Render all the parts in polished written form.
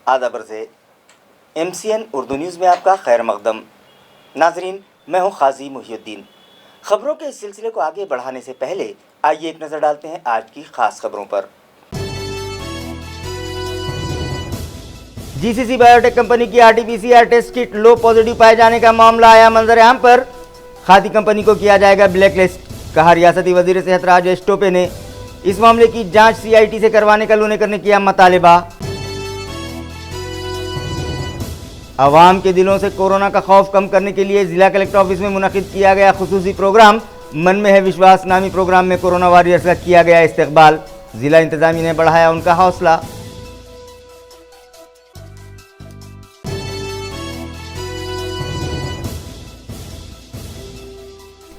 आदाबर से MCN Urdu news में आपका खैर मकदम। नाजरीन, मैं हूं खाजी मुहियुद्दीन। खबरों के इस सिलसिले को आगे बढ़ाने से पहले आइए एक नज़र डालते हैं आज की खास खबरों पर। GCC बायोटेक कंपनी की RT-PCR टेस्ट किट लो पॉजिटिव पाए जाने का मामला आया मंजर-ए-आम पर। खादी कंपनी को किया जाएगा ब्लैकलिस्ट, कहा रियासती वजीर सेहत राजेश टोपे ने। इस मामले की जांच CIT से करवाने का लोनेकर ने किया मुतालिबा। अवाम के दिलों से कोरोना का खौफ कम करने के लिए जिला कलेक्टर ऑफिस में मुनक़िद किया गया खुसूसी प्रोग्राम। मन में है विश्वास नामी प्रोग्राम में कोरोना वॉरियर्स का किया गया इस्तकबाल। जिला इंतजामिया ने बढ़ाया उनका हौसला।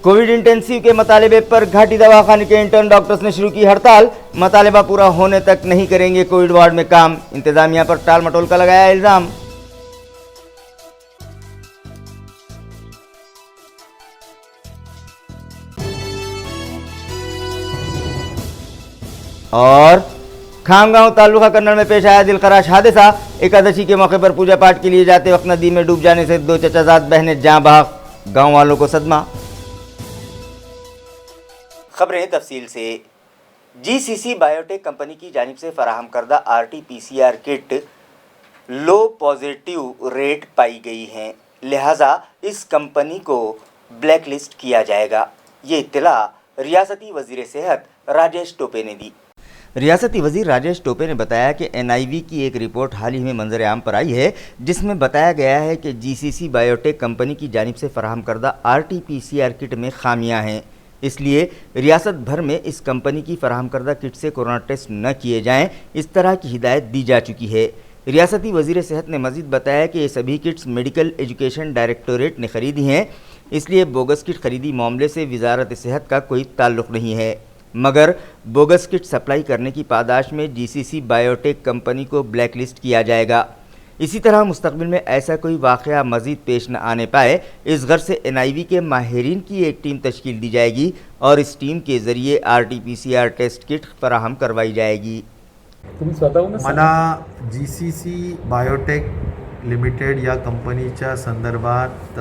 कोविड इंटेंसिव के मुतालिबे पर घाटी दवाखाने के इंटर्न डॉक्टर्स ने शुरू की हड़ताल। मुतालिबा पूरा होने तक नहीं करेंगे कोविड वार्ड में काम। इंतजामिया पर टाल मटोल का लगाया इल्जाम। और खामगांव तालुका कन्नड़ में पेश आया दिलखराश हादसा। एकादशी के मौके पर पूजा पाठ के लिए जाते वक्त नदी में डूब जाने से 2 चचाजाद बहनें जाँ बहक, गांव वालों को सदमा। खबरें तफसील से। GCC बायोटेक कंपनी की जानिब से फराहम करदा RT-PCR किट लो पॉजिटिव रेट पाई गई हैं, लिहाजा इस कंपनी को ब्लैकलिस्ट किया जाएगा। ये इत्तला रियासती वजीर सेहत राजेश टोपे ने दी। रियासती वजीर राजेश टोपे ने बताया कि NIV की एक रिपोर्ट हाल ही में मंजर-ए-आम पर आई है, जिसमें बताया गया है कि GCC बायोटेक कंपनी की जानिब से फराहम करदा RT-PCR किट में खामियां हैं। इसलिए रियासत भर में इस कंपनी की फराहम करदा किट से कोरोना टेस्ट न किए जाएं, इस तरह की हिदायत दी जा चुकी है। रियासती वजीर सेहत ने मजीद बताया कि ये सभी किट्स मेडिकल एजुकेशन डायरेक्टोरेट ने खरीदी हैं, इसलिए बोगस किट खरीदी मामले से वजारत सेहत का कोई ताल्लुक़ नहीं है, मगर बोगस किट सप्लाई करने की पादाश में GCC बायोटेक कंपनी को ब्लैकलिस्ट किया जाएगा। इसी तरह मुस्तकबिल में ऐसा कोई वाक़या मज़ीद पेश न आने पाए, इस गर्ज से NIV के माहिरीन की एक टीम तश्कील दी जाएगी और इस टीम के ज़रिए RT-PCR टेस्ट किट फराहम करवाई जाएगी। मला GCC बायोटेक लिमिटेड या कंपनीच्या संदर्भात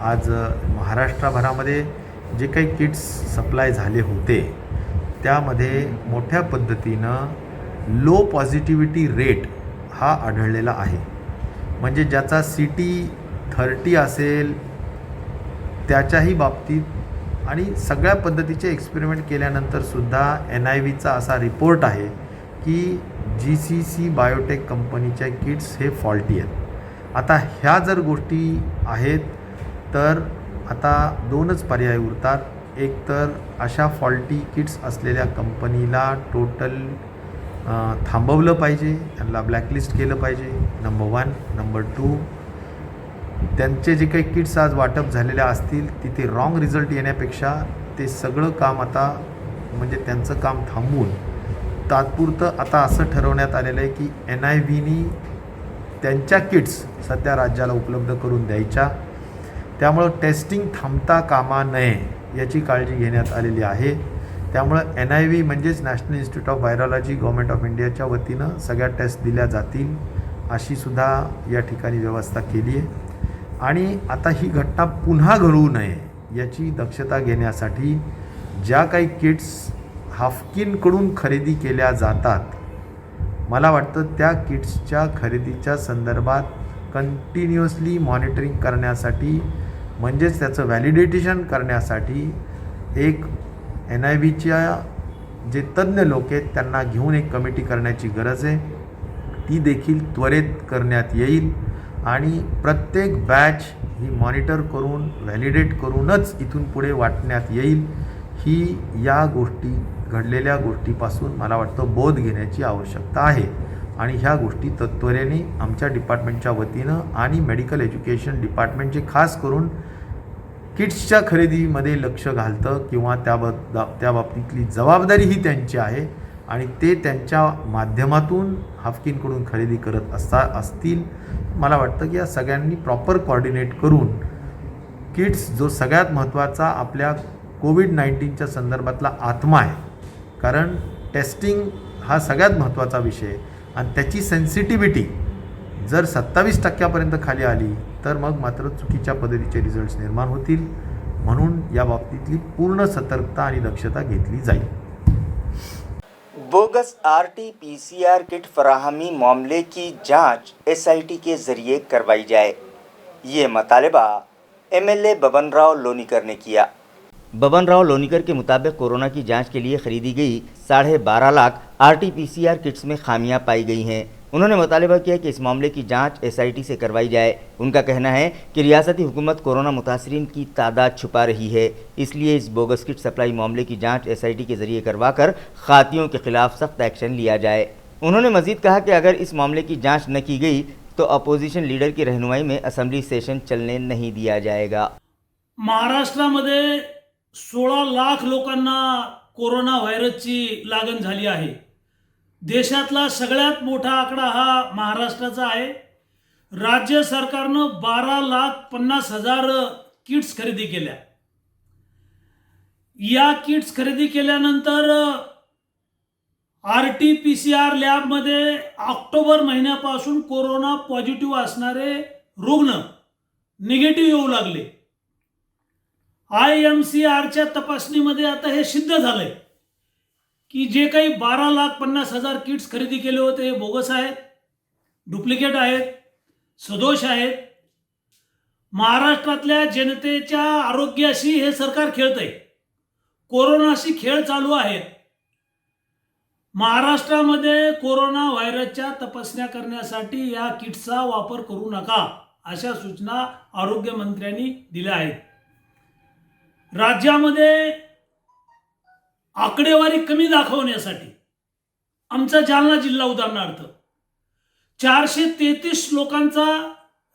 आज महाराष्ट्रभरामध्ये जे काही किट्स सप्लाय झाले होते त्यामध्ये मोठ्या पद्धतीनं लो पॉझिटिव्हिटी रेट हा आढळलेला आहे। म्हणजे ज्याचा CT 30 असेल त्याच्याही बाबतीत आणि सगळ्या पद्धतीचे एक्सपेरिमेंट केल्यानंतर सुद्धा NIVचा असा रिपोर्ट आहे की GCC बायोटेक कंपनीच्या किट्स हे फॉल्टी आहेत। आता ह्या जर गोष्टी आहेत तर आता 2च पर्याय उरतात। एक तर अशा फॉल्टी किट्स असलेल्या कंपनीला टोटल थांबवलं पाहिजे, त्यांना ब्लॅकलिस्ट केलं पाहिजे, नंबर 1। नंबर 2, त्यांचे जे काही किट्स आज वाटप झालेल्या असतील तिथे रॉंग रिझल्ट येण्यापेक्षा ते सगळं काम आता म्हणजे त्यांचं काम थांबवून तात्पुरतं आता असं ठरवण्यात आलेलं आहे की NIVनी त्यांच्या किट्स सध्या राज्याला उपलब्ध करून द्यायच्या। त्यामुळं टेस्टिंग थांबता कामा नये याची काळजी घेण्यात आलेली आहे। त्यामुळं NIV म्हणजेच national institute of virology government of इंडियाच्या वतीनं सगळ्या टेस्ट दिल्या जातील अशी सुद्धा या ठिकाणी व्यवस्था केली आहे। आणि आता ही घटना पुन्हा घडू नये याची दक्षता घेण्यासाठी ज्या काही किट्स हाफकिनकडून खरेदी केल्या जातात, मला वाटतं त्या किट्सच्या खरेदीच्या संदर्भात कंटिन्युअसली मॉनिटरिंग करण्यासाठी म्हणजेच त्याचं व्हॅलिडेटेशन करण्यासाठी एक NIVच्या जे तज्ज्ञ लोक आहेत त्यांना घेऊन एक कमिटी करण्याची गरज आहे। ती देखील त्वरित करण्यात येईल आणि प्रत्येक बॅच ही मॉनिटर करून व्हॅलिडेट करूनच इथून पुढे वाटण्यात येईल। ही या गोष्टी घडलेल्या गोष्टीपासून मला वाटतं बोध घेण्याची आवश्यकता आहे आणि ह्या गोष्टी तत्त्वरेने आमच्या डिपार्टमेंटच्या वतीनं आणि मेडिकल एज्युकेशन डिपार्टमेंट जे खास करून किट्सच्या खरेदीमध्ये लक्ष घालतं किंवा त्या बाबतीतली जबाबदारी ही त्यांची आहे आणि ते त्यांच्या माध्यमातून हाफकिनकडून खरेदी करत असतील। मला वाटतं की या सगळ्यांनी प्रॉपर कोऑर्डिनेट करून किट्स जो सगळ्यात महत्त्वाचा आपल्या कोविड-19च्या संदर्भातला आत्मा आहे, कारण टेस्टिंग हा सगळ्यात महत्त्वाचा विषय आणि त्याची सेन्सिटिव्हिटी जर 27% खाली आली तर मग मात्र चुकीच्या पद्धतीचे रिझल्ट्स निर्माण होतील. म्हणून या बाबतीतली पूर्ण सतर्कता आणि दक्षता घेतली जाईल. बोगस RT-PCR किट फराहमी मामले की जांच SIT के जरिए करवाई जाए, ये मुतालबा MLA बबन राव लोनीकर ने किया. बबन राव लोनीकर के मुताबिक कोरोना की जांच के लिए खरीदी गई 12.5 लाख RT-PCR किट्स में खामियां पाई गई हैं. उन्होंने मुतालबा किया कि इस मामले की जांच SIT से करवाई जाए. उनका कहना है कि रियासती हुकूमत कोरोना मुतासरीन की तादाद छुपा रही है, इसलिए इस बोगस किट सप्लाई मामले की जांच SIT के जरिए करवाकर खातियों के खिलाफ सख्त एक्शन लिया जाए. उन्होंने मजीद कहा कि अगर इस मामले की जांच न की गई तो अपोजिशन लीडर की रहनुमाई में असेंबली सेशन चलने नहीं दिया जाएगा. महाराष्ट्रामध्ये 16 लाख लोकांना कोरोना व्हायरसची लागण झाली आहे. देशातला सगळ्यात मोठा आकडा हा महाराष्ट्राचा आहे. राज्य सरकारनं 12,50,000 किट्स खरेदी केल्या. या किट्स खरेदी केल्यानंतर RT-PCR लॅबमध्ये ऑक्टोबर महिन्यापासून कोरोना पॉझिटिव्ह असणारे रुग्ण निगेटिव्ह येऊ लागले. IMCRच्या तपासणीमध्ये आता हे सिद्ध झालंय की जे काही 12,50,000 किट्स खरेदी केले होते हे बोगस आहेत, डुप्लिकेट आहेत, सदोष आहेत. महाराष्ट्रातल्या जनतेच्या आरोग्याशी हे सरकार खेळतंय. कोरोनाशी खेळ चालू आहे. महाराष्ट्रामध्ये कोरोना व्हायरसच्या तपासण्या करण्यासाठी या किट्सचा वापर करू नका अशा सूचना आरोग्य मंत्र्यांनी दिल्या आहेत. राज्यामध्ये आकडेवारी कमी दाखवण्यासाठी आमचा जालना जिल्हा उदाहरणार्थ 433 लोकांचा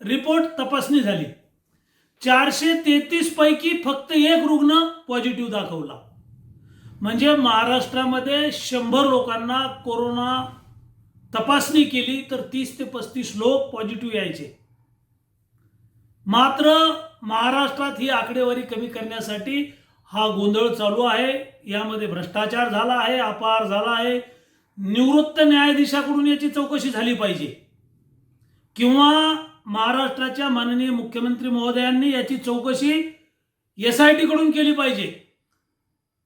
रिपोर्ट तपासणी झाली. 433 पैकी फक्त एक रुग्ण पॉझिटिव्ह दाखवला. म्हणजे महाराष्ट्रामध्ये 100 लोकांना कोरोना तपासणी केली तर 30 ते 35 लोक पॉझिटिव्ह यायचे. मात्र महाराष्ट्रात ही आकडेवारी कमी करण्यासाठी हा गोंधळ चालू आहे. यामध्ये भ्रष्टाचार झाला आहे, अपहार झाला आहे. निवृत्त न्यायाधीशाकडून याची चौकशी झाली पाहिजे किंवा महाराष्ट्राच्या माननीय मुख्यमंत्री महोदयांनी याची चौकशी SIT कडून केली पाहिजे.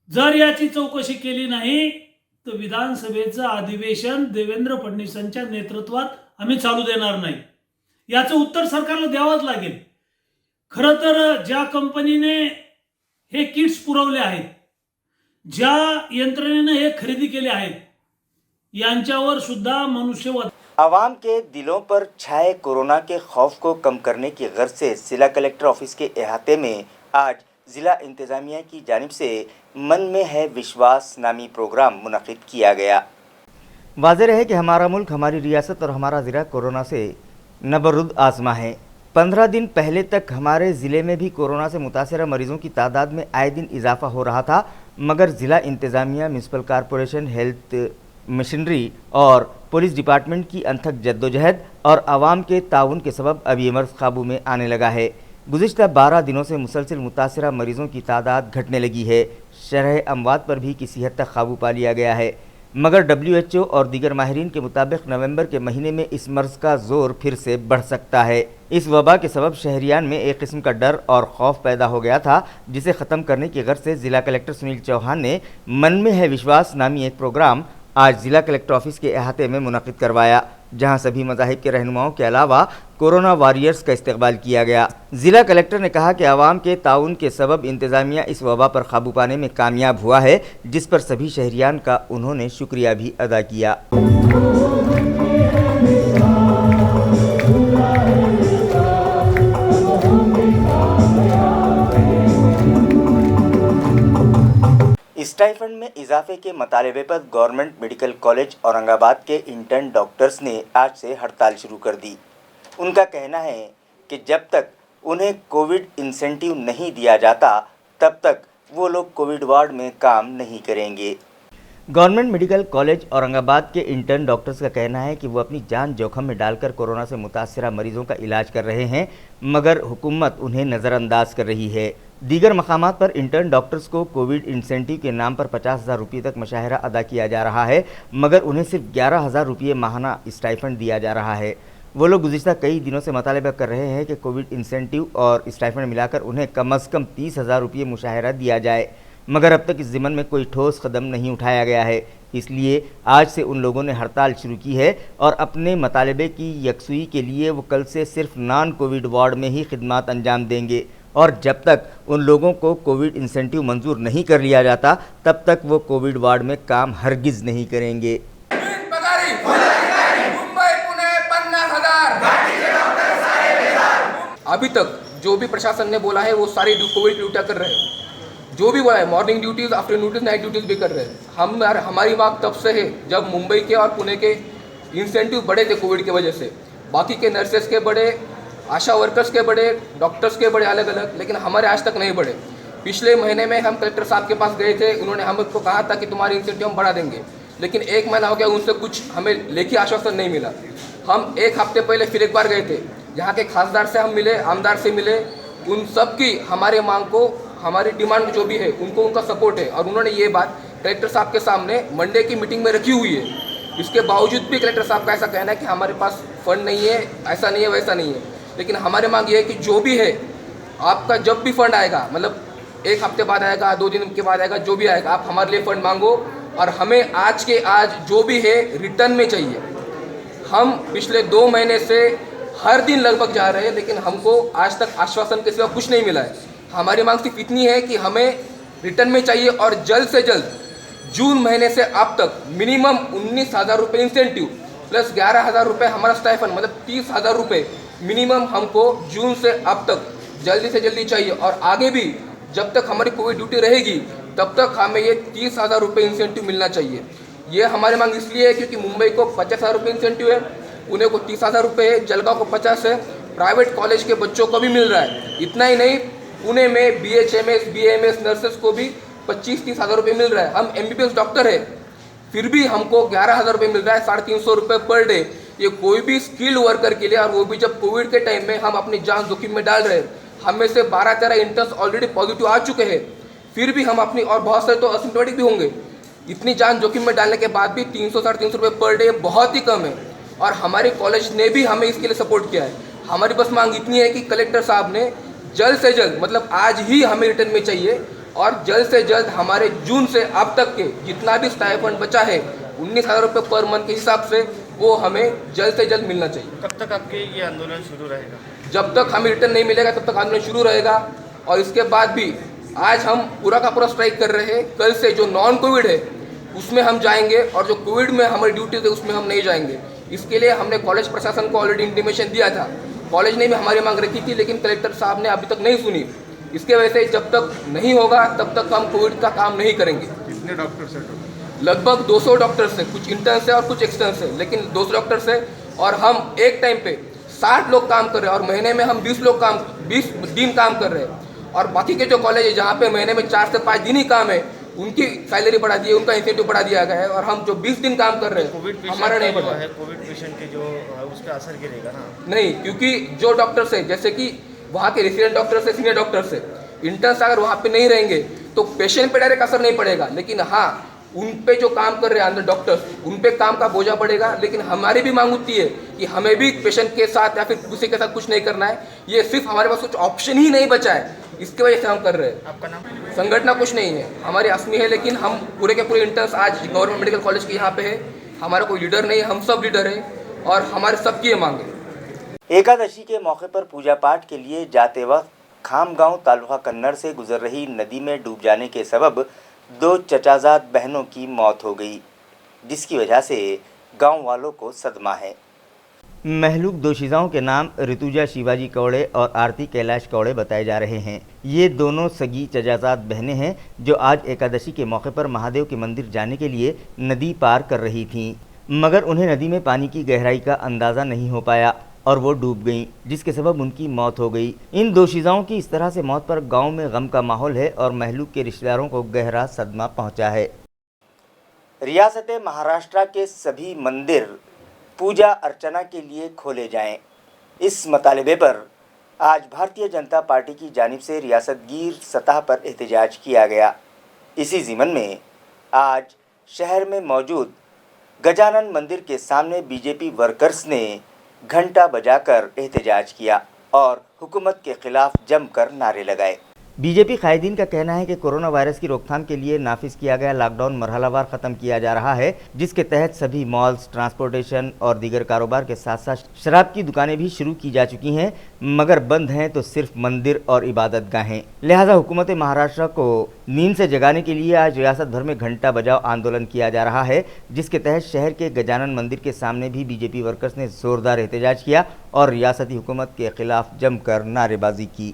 जर याची चौकशी केली नाही तर विधानसभेचं अधिवेशन देवेंद्र फडणवीसांच्या नेतृत्वात आम्ही चालू देणार नाही. याचं उत्तर सरकारला द्यावंच लागेल. खरं तर ज्या कंपनीने हे किट्स पुरवले आहेत, ज्या यंत्रणेने हे खरेदी केले आहेत, यांच्यावर सुद्धा मनुष्यवध. आवाम के दिलों पर छाए कोरोना के खौफ को कम करने की गर्ज से जिला कलेक्टर ऑफिस के अहाते में आज जिला इंतजामिया की जानिब से मन में है विश्वास नामी प्रोग्राम मुनक़िद किया गया. वाज़ेह है कि हमारा मुल्क, हमारी रियासत और हमारा ज़िला कोरोना से नबरुद आज़मा है. 15 दिन पहले तक हमारे ज़िले में भी कोरोना से मुतासरा मरीज़ों की तादाद में आए दिन इजाफा हो रहा था, मगर ज़िला इंतज़ामिया, म्यूनसिपल कॉरपोरेशन, हेल्थ मिशनरी और पुलिस डिपार्टमेंट की अनथक जद्दोजहद और आवाम के ताउन के सबब अब ये मर्ज़ काबू में आने लगा है. गुज़िश्ता 12 दिनों से मुसलसल मुतासरा मरीज़ों की तादाद घटने लगी है. शरह अमवात पर भी किसी हद तक काबू पा लिया गया है, मगर WHO और दीगर माहिरीन के मुताबिक नवंबर के महीने में इस मर्ज़ का ज़ोर फिर से बढ़ सकता है. इस वबा के सबब शहरियान में एक किस्म का डर और खौफ पैदा हो गया था, जिसे ख़त्म करने की गर्ज से ज़िला कलेक्टर सुनील चौहान ने मन में है विश्वास नामी एक प्रोग्राम आज ज़िला कलेक्टर ऑफिस के अहाते में मुनक़िद करवाया, जहां सभी मज़ाहिब के रहनुमाओं के अलावा कोरोना वॉरियर्स का इस्तकबाल किया गया. ज़िला कलेक्टर ने कहा कि आवाम के ताउन के सबब इंतज़ामिया इस वबा पर काबू पाने में कामयाब हुआ है, जिस पर सभी शहरियान का उन्होंने शुक्रिया भी अदा किया. स्टाइफंड में इजाफे के मुतालबे पर गवर्नमेंट मेडिकल कॉलेज औरंगाबाद के इंटर्न डॉक्टर्स ने आज से हड़ताल शुरू कर दी. उनका कहना है कि जब तक उन्हें कोविड इंसेंटिव नहीं दिया जाता तब तक वो लोग कोविड वार्ड में काम नहीं करेंगे. गवर्नमेंट मेडिकल कॉलेज औरंगाबाद के इंटर्न डॉक्टर्स का कहना है कि वो अपनी जान जोखम में डालकर कोरोना से मुतासरा मरीजों का इलाज कर रहे हैं, मगर हुकूमत उन्हें नज़रअंदाज कर रही है. दीगर मकामात पर इंटर्न डॉक्टर्स को कोविड इंसेंटिव के नाम पर 50,000 रुपये तक मुशाहरा अदा किया जा रहा है, मगर उन्हें सिर्फ 11,000 रुपये माहाना स्टाइफंड दिया जा रहा है। वो लोग गुज़िश्ता कई दिनों से मुतालबा कर रहे हैं कि कोविड इंसेंटिव और स्टाइफंड मिलाकर उन्हें कम से कम 30,000 रुपये मुशाहरा दिया जाए, मगर अब तक इस ज़िम्मन में कोई ठोस कदम नहीं उठाया गया है। इसलिए आज से उन लोगों ने हड़ताल शुरू की है और अपने मुतालबे की यकसुई के लिए वो कल से सिर्फ नॉन कोविड वार्ड में ही खिदमात अंजाम देंगे और जब तक उन लोगों को कोविड इंसेंटिव मंजूर नहीं कर लिया जाता तब तक वो कोविड वार्ड में काम हरगिज़ नहीं करेंगे। अभी तक जो भी प्रशासन ने बोला है वो सारी कोविड ड्यूटियाँ कर रहे हैं, जो भी बोला है morning duties, afternoon duties, night duties भी कर रहे हैं। हमारी मांग तब से है जब मुंबई के और पुणे के इंसेंटिव बढ़े थे कोविड की वजह से, बाकी के नर्सेस के बढ़े, आशा वर्कर्स के बढ़े, डॉक्टर्स के बढ़े अलग अलग, लेकिन हमारे आज तक नहीं बढ़े। पिछले महीने में हम कलेक्टर साहब के पास गए थे, उन्होंने हमको कहा था कि तुम्हारी इंसेंटिव हम बढ़ा देंगे, लेकिन 1 महीना हो गया, उनसे कुछ हमें लेखी आश्वासन नहीं मिला। हम 1 हफ्ते पहले फिर एक बार गए थे, यहाँ के खासदार से हम मिले, आमदार से मिले, उन सब की हमारे मांग को, हमारी डिमांड जो भी है उनको उनका सपोर्ट है और उन्होंने ये बात कलेक्टर साहब के सामने मंडे की मीटिंग में रखी हुई है। इसके बावजूद भी कलेक्टर साहब का ऐसा कहना है कि हमारे पास फंड नहीं है, ऐसा नहीं है, वैसा नहीं है। लेकिन हमारे मांग ये है कि जो भी है आपका जब भी फंड आएगा, मतलब 1 हफ्ते बाद आएगा, 2 दिन के बाद आएगा, जो भी आएगा आप हमारे लिए फंड मांगो और हमें आज के आज जो भी है रिटर्न में चाहिए। हम पिछले 2 महीने से हर दिन लगभग जा रहे हैं, लेकिन हमको आज तक आश्वासन के सिवा कुछ नहीं मिला है। हमारी मांग सिर्फ इतनी है कि हमें रिटर्न में चाहिए और जल्द से जल्द जून महीने से अब तक मिनिमम 19,000 रुपये इंसेंटिव प्लस 11,000 रुपये हमारा स्टाइफंड, मतलब 30,000 रुपये मिनिमम हमको जून से अब तक जल्दी से जल्दी चाहिए। और आगे भी जब तक हमारी कोविड ड्यूटी रहेगी तब तक हमें ये 30,000 रुपये इंसेंटिव मिलना चाहिए। ये हमारी मांग इसलिए है क्योंकि मुंबई को 50,000 रुपये इंसेंटिव है, पुणे को 30,000 रुपये है, जलगांव को 50 है, प्राइवेट कॉलेज के बच्चों को भी मिल रहा है। इतना ही नहीं, पुणे में BHMS, BAMS नर्सेस को भी 25-30,000 रुपये मिल रहा है। हम MBBS डॉक्टर है, फिर भी हमको 11,000 रुपये मिल रहा है, 350 रुपये पर डे। ये कोई भी स्किल्ड वर्कर के लिए, और वो भी जब कोविड के टाइम में हम अपनी जान जोखिम में डाल रहे हैं। हम में से 12-13 इंटर्न्स ऑलरेडी पॉजिटिव आ चुके हैं, फिर भी हम अपनी, और बहुत सारे तो असिम्प्टोमेटिक भी होंगे, इतनी जान जोखिम में डालने के बाद भी 300-350 रुपये पर डे बहुत ही कम है। और हमारे कॉलेज ने भी हमें इसके लिए सपोर्ट किया है। हमारी बस मांग इतनी है कि कलेक्टर साहब ने जल्द से जल्द, मतलब आज ही हमें रिटर्न में चाहिए और जल्द से जल्द हमारे जून से अब तक के जितना भी स्टाइपेंड बचा है 19,000 रुपये पर मंथ के हिसाब से, वो हमें जल्द से जल्द मिलना चाहिए। कब तक आपके ये आंदोलन शुरू रहेगा? जब तक हमें रिटर्न नहीं मिलेगा तब तक आंदोलन शुरू रहेगा। और इसके बाद भी आज हम पूरा का पूरा स्ट्राइक कर रहे हैं। कल से जो नॉन कोविड है उसमें हम जाएंगे और जो कोविड में हमारी ड्यूटी है उसमें हम नहीं जाएंगे। इसके लिए हमने कॉलेज प्रशासन को ऑलरेडी इंटीमेशन दिया था, कॉलेज ने भी हमारी मांग रखी थी, लेकिन कलेक्टर साहब ने अभी तक नहीं सुनी। इसके वजह से जब तक नहीं होगा तब तक हम कोविड का काम नहीं करेंगे। कितने डॉक्टर्स हैं? लगभग 200 डॉक्टर्स हैं, कुछ इंटर्न्स हैं और कुछ एक्सटर्न्स हैं, लेकिन 200 डॉक्टर्स हैं और हम एक टाइम पे 60 लोग काम कर रहे हैं और महीने में हम 20 दिन काम कर रहे हैं। और बाकी के जो कॉलेज है जहाँ पे महीने में 4 से 5 दिन ही काम है, उनकी सैलरी बढ़ा दी है, उनका इंसेंटिव बढ़ा दिया गया है। और हम जो 20 दिन काम कर रहे हैं हमारा नहीं बढ़ा है। कोविड पेशेंट के जो उस पर असर गिरेगा ना? नहीं, क्योंकि जो डॉक्टर्स है, जैसे कि वहाँ के रेसिडेंट डॉक्टर्स है, सीनियर डॉक्टर्स है, इंटर्न्स अगर वहाँ पे नहीं रहेंगे तो पेशेंट पे डायरेक्ट असर नहीं पड़ेगा, लेकिन हाँ उन पे जो काम कर रहे हैं अंदर डॉक्टर्स, उन पे काम का बोझा पड़ेगा। लेकिन हमारी भी मांग होती है कि हमें भी पेशेंट के साथ या फिर किसी के साथ कुछ नहीं करना है। ये सिर्फ हमारे पास कुछ ऑप्शन ही नहीं बचा है, इसकी वजह से हम कर रहे हैं। आपका नाम? संगठन कुछ नहीं है, हमारी असमी है, लेकिन हम पूरे के पूरे इंटर्न्स आज गवर्नमेंट मेडिकल कॉलेज के यहाँ पे है। हमारा कोई लीडर नहीं है, हम सब लीडर हैं और हमारे सबकी ये मांग है। एकादशी के मौके पर पूजा पाठ के लिए जाते वक्त खामगांव तालुका कन्नर से गुजर रही नदी में डूब जाने के सबब 2 चचाजाद बहनों की मौत हो गई, जिसकी वजह से गांव वालों को सदमा है। महलूक दोषिताओं के नाम ऋतुजा शिवाजी कौड़े और आरती कैलाश कौड़े बताए जा रहे हैं। ये दोनों सगी चचाजाद बहनें हैं जो आज एकादशी के मौके पर महादेव के मंदिर जाने के लिए नदी पार कर रही थीं, मगर उन्हें नदी में पानी की गहराई का अंदाज़ा नहीं हो पाया और वो डूब गईं, जिसके सबब उनकी मौत हो गई। इन दोषिताओं की इस तरह से मौत पर गांव में गम का माहौल है और महलूक के रिश्तेदारों को गहरा सदमा पहुंचा है। रियासत महाराष्ट्र के सभी मंदिर पूजा अर्चना के लिए खोले जाएं। इस मतालबे पर आज भारतीय जनता पार्टी की जानिब से रियासतगीर सतह पर एहतजाज किया गया। इसी ज़िमन में आज शहर में मौजूद गजानन मंदिर के सामने बीजेपी वर्कर्स ने घंटा बजाकर एहतजाज किया और हुकूमत के खिलाफ जमकर नारे लगाए। बीजेपी कायदीन का कहना है कि कोरोना वायरस की रोकथाम के लिए नाफिज किया गया लॉकडाउन मरहलावार ख़त्म किया जा रहा है, जिसके तहत सभी मॉल्स, ट्रांसपोर्टेशन और दीगर कारोबार के साथ साथ शराब की दुकानें भी शुरू की जा चुकी हैं, मगर बंद हैं तो सिर्फ मंदिर और इबादतगाहें। लिहाजा हुकूमत महाराष्ट्र को नींद से जगाने के लिए आज रियासत भर में घंटा बजाओ आंदोलन किया जा रहा है, जिसके तहत शहर के गजानन मंदिर के सामने भी बीजेपी वर्कर्स ने जोरदार एहतजाज किया और रियासती हुकूमत के खिलाफ जमकर नारेबाजी की।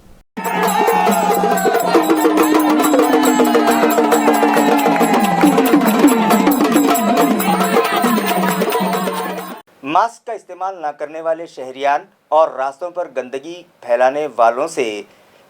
मास्क का इस्तेमाल न करने वाले शहरियान और रास्तों पर गंदगी फैलाने वालों से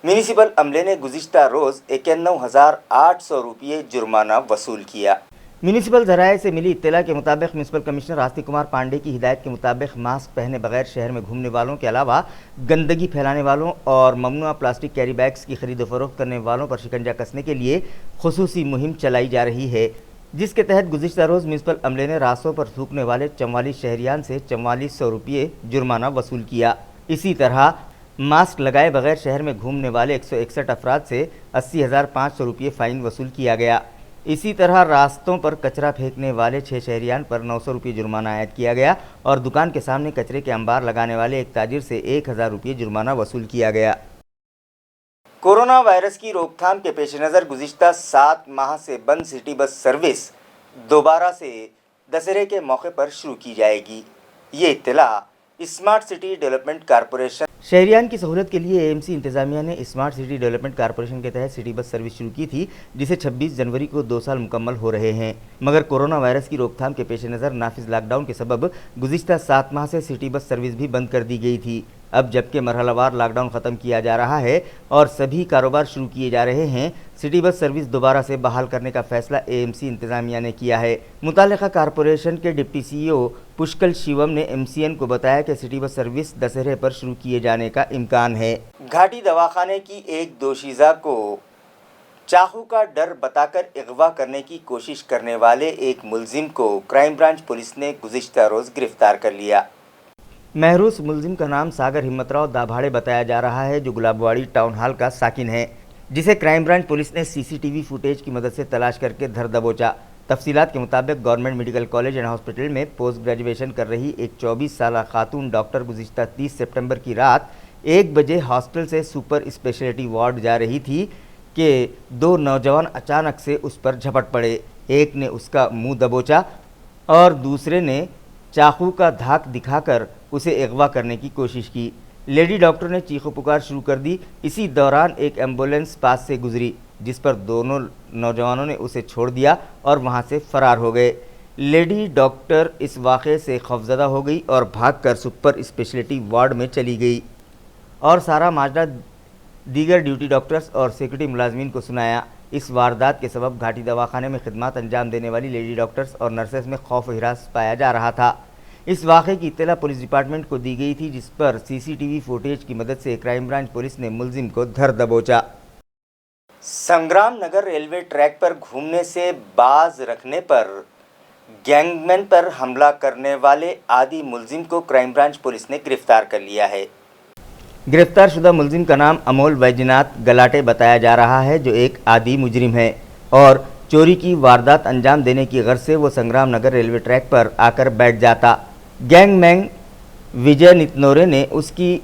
म्यूनिसिपल अमले ने गुज़िश्ता रोज़ 91,800 रुपये जुर्माना वसूल किया। म्यूनिसिपल ज़राए से मिली इत्तला के मुताबिक म्यूनिसिपल कमिश्नर आस्तिक कुमार पांडे की हिदायत के मुताबिक मास्क पहने बगैर शहर में घूमने वालों के अलावा गंदगी फैलाने वालों और ममनुआ प्लास्टिक कैरी बैग्स की खरीद फरोख्त करने वालों पर शिकंजा कसने के लिए खुसूसी मुहिम चलाई जा रही है, जिसके तहत गुज़िश्ता रोज़ म्यूनिसिपल अमले ने रास्तों पर थूकने वाले 44 शहरियान से 4400 रुपये जुर्माना वसूल किया। इसी तरह मास्क लगाए बगैर शहर में घूमने वाले 161 अफराद से 80,500 रुपये फ़ाइन वसूल किया गया। इसी तरह रास्तों पर कचरा फेंकने वाले 6 शहरियान पर 900 रुपये जुर्माना आयद किया गया और दुकान के सामने कचरे के अंबार लगाने वाले एक ताजिर से 1000 रुपये जुर्माना वसूल किया गया। कोरोना वायरस की रोकथाम के पेश नज़र गुज़िश्ता 7 माह से बंद सिटी बस सर्विस दोबारा से दशहरे के मौके पर शुरू की जाएगी। ये इत्तला स्मार्ट सिटी डेवलपमेंट कॉरपोरेशन शहरियान की सहूलत के लिए एएमसी इंतज़ामिया ने स्मार्ट सिटी डेवलपमेंट कॉरपोरेशन के तहत सिटी बस सर्विस शुरू की थी, जिसे 26 जनवरी को 2 साल मुकम्मल हो रहे हैं। मगर कोरोना वायरस की रोकथाम के पेश नज़र नाफिज लॉकडाउन के सबब गुज़िश्ता 7 माह से सिटी बस सर्विस भी बंद कर दी गई थी। अब जबकि मरहलावार लॉकडाउन ख़त्म किया जा रहा है और सभी कारोबार शुरू किए जा रहे हैं, सिटी बस सर्विस दोबारा से बहाल करने का फैसला एएमसी इंतज़ामिया ने किया है। मुतालिका कारपोरेशन के डिप्टी सीईओ पुष्कल शिवम ने एमसीएन को बताया कि सिटी बस सर्विस दशहरे पर शुरू किए जाने का इम्कान है। घाटी दवाखाने की एक दोशीज़ा को चाकू का डर बताकर अगवा करने की कोशिश करने वाले एक मुलजिम को क्राइम ब्रांच पुलिस ने गुज़िश्ता रोज़ गिरफ्तार कर लिया। महरूस मुलजिम का नाम सागर हिम्मतराव दाभाड़े बताया जा रहा है, जो गुलाबवाड़ी टाउन हॉल का साकिन है, जिसे क्राइम ब्रांच पुलिस ने सीसीटीवी फुटेज की मदद से तलाश करके धर दबोचा। तफसीलात के मुताबिक government medical college and hospital में पोस्ट ग्रेजुएशन कर रही एक 24 साल खातून डॉक्टर गुज़िश्ता 30 सितंबर की रात 1 बजे हॉस्टल से सुपर स्पेशलिटी वार्ड जा रही थी कि 2 नौजवान अचानक से उस पर झपट पड़े। एक ने उसका मुंह दबोचा और दूसरे ने चाकू का धाक दिखाकर उसे अगवा करने की कोशिश की। लेडी डॉक्टर ने चीखो पुकार शुरू कर दी। इसी दौरान एक एम्बुलेंस पास से गुजरी, जिस पर दोनों नौजवानों ने उसे छोड़ दिया और वहां से फरार हो गए। लेडी डॉक्टर इस वाक़े से खौफज़दा हो गई और भागकर सुपर स्पेशलिटी वार्ड में चली गई और सारा माजरा दीगर ड्यूटी डॉक्टर्स और सिक्योरिटी मुलाजमीन को सुनाया। इस वारदात के सबब घाटी दवाखाने में खिदमत अंजाम देने वाली लेडी डॉक्टर्स और नर्सेस में खौफ हिरास पाया जा रहा था। इस वाक़े की इत्तला पुलिस डिपार्टमेंट को दी गई थी, जिस पर सीसीटीवी फुटेज की मदद से क्राइम ब्रांच पुलिस ने मुलजिम को धर दबोचा। संग्राम नगर रेलवे ट्रैक पर घूमने से बाज रखने पर गैंगमैन पर हमला करने वाले आदी मुलजिम को क्राइम ब्रांच पुलिस ने गिरफ्तार कर लिया है। गिरफ्तार शुदा मुलजिम का नाम अमोल वैजनाथ गलाटे बताया जा रहा है, जो एक आदी मुजरिम है और चोरी की वारदात अंजाम देने की गर्ज से वो संग्राम नगर रेलवे ट्रैक पर आकर बैठ जाता। गैंगमैन विजय नितनोरे ने उसकी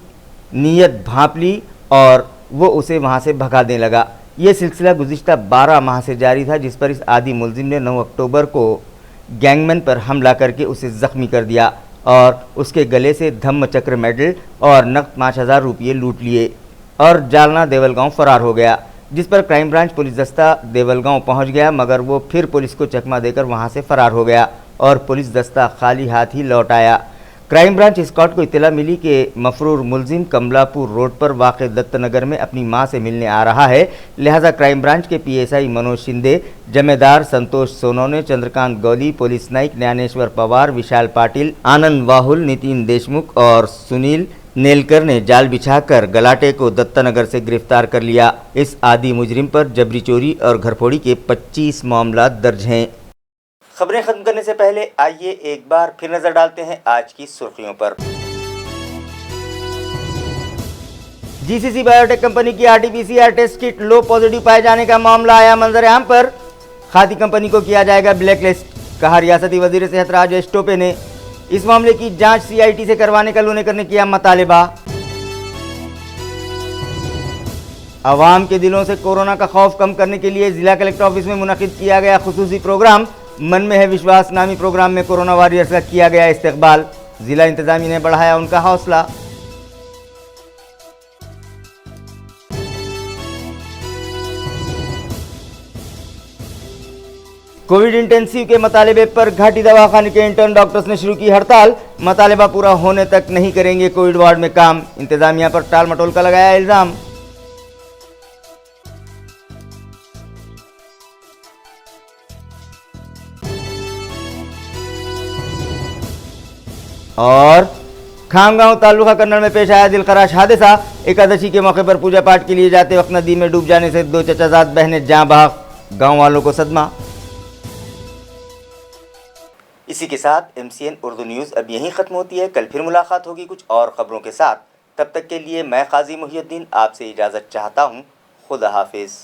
नीयत भांप ली और वो उसे वहां से भगाने लगा। ये सिलसिला गुज़िश्ता 12 माह से जारी था, जिस पर इस आदी मुलजिम ने 9 अक्टूबर को गैंगमैन पर हमला करके उसे ज़ख्मी कर दिया और उसके गले से धम्म चक्र मेडल और नकद 5000 रुपये लूट लिए और जालना देवलगांव फरार हो गया, जिस पर क्राइम ब्रांच पुलिस दस्ता देवलगांव पहुंच गया, मगर वो फिर पुलिस को चकमा देकर वहां से फरार हो गया और पुलिस दस्ता खाली हाथ ही लौट आया। क्राइम ब्रांच स्क्वाड को इत्तला मिली कि मफरूर मुलजिम कमलापुर रोड पर वाक़े दत्तनगर में अपनी मां से मिलने आ रहा है। लिहाजा क्राइम ब्रांच के पीएसआई मनोज शिंदे, जमेदार संतोष सोनोने, चंद्रकांत गौली, पुलिस नाइक ज्ञानेश्वर पवार, विशाल पाटिल, आनंद वाहुल, नितिन देशमुख और सुनील नेलकर ने जाल बिछाकर गलाटे को दत्तानगर से गिरफ्तार कर लिया। इस आदि मुजरिम पर जबरी चोरी और घरफोड़ी के 25 मामला दर्ज हैं। खबरें खत्म करने से पहले आइए एक बार फिर नजर डालते हैं आज की सुर्खियों पर। जीसीसी बायोटेक कंपनी की आरटीपीसीआर टेस्ट किट लो पॉजिटिव पाए जाने का मामला आया मंजर-ए-आम पर। खादी कंपनी को किया जाएगा ब्लैकलिस्ट, कहा रियासती वजीर सेहत राजेश टोपे ने। इस मामले की जांच सीआईटी से करवाने का लोनेकर ने किया मुतालिबा। अवाम के दिलों से कोरोना का खौफ कम करने के लिए जिला कलेक्टर ऑफिस में मुनक्किद किया गया खुसूसी प्रोग्राम मन में है विश्वास नामी प्रोग्राम में कोरोना वॉरियर्स का किया गया इस्तकबाल। जिला इंतजामिया ने बढ़ाया उनका हौसला। कोविड इंटेंसिव के मुतालिबे पर घाटी दवाखाने के इंटर्न डॉक्टर्स ने शुरू की हड़ताल। मुतालिबा पूरा होने तक नहीं करेंगे कोविड वार्ड में काम। इंतजामिया पर टाल मटोल का लगाया इल्जाम। और खामगांव तालुका कन्नड़ में पेश आया दिलखराश हादसा। एकादशी के मौके पर पूजा पाठ के लिए जाते वक्त नदी में डूब जाने से 2 चचाजाद बहनें जाँ बहक, गांव वालों को सदमा। इसी के साथ MCN उर्दू न्यूज़ अब यहीं ख़त्म होती है। कल फिर मुलाकात होगी कुछ और ख़बरों के साथ। तब तक के लिए मैं काजी मुहियुद्दीन आपसे इजाज़त चाहता हूँ। खुदा हाफिज़।